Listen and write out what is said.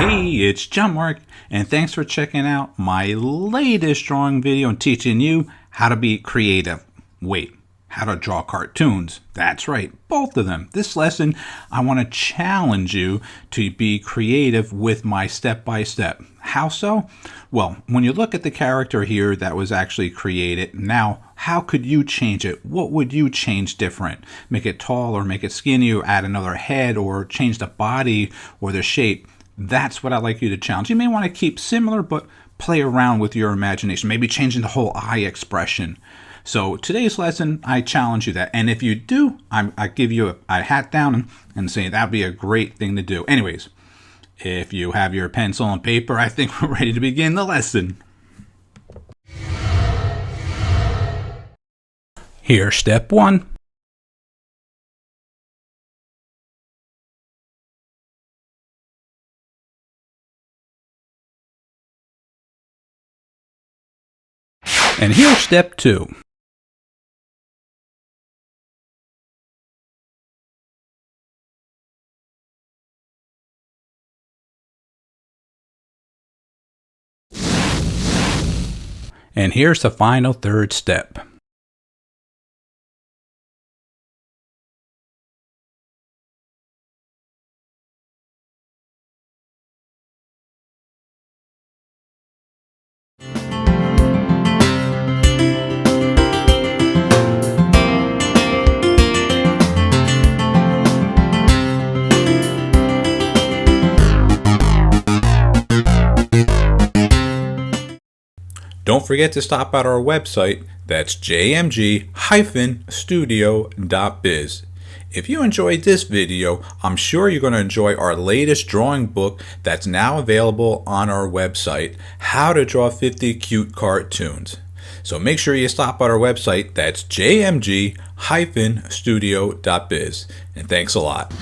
Hey, it's John-Marc, and thanks for checking out my latest drawing video and teaching you how to be creative. Wait, how to draw cartoons. That's right, both of them. This lesson, I want to challenge you to be creative with my step-by-step. How so? Well, when you look at the character here that was actually created, now how could you change it? What would you change different? Make it tall or make it skinny or add another head or change the body or the shape? That's what I'd like you to challenge. You may want to keep similar, but play around with your imagination, maybe changing the whole eye expression. So today's lesson, I challenge you that. And if you do, I give you a hat down and say that'd be a great thing to do. Anyways, if you have your pencil and paper, I think we're ready to begin the lesson. Here's step one. And here's step two. And here's the final third step. Don't forget to stop at our website, that's jmg-studio.biz. If you enjoyed this video, I'm sure you're going to enjoy our latest drawing book that's now available on our website, How to Draw 50 Cute Cartoons. So make sure you stop at our website, that's jmg-studio.biz. And thanks a lot.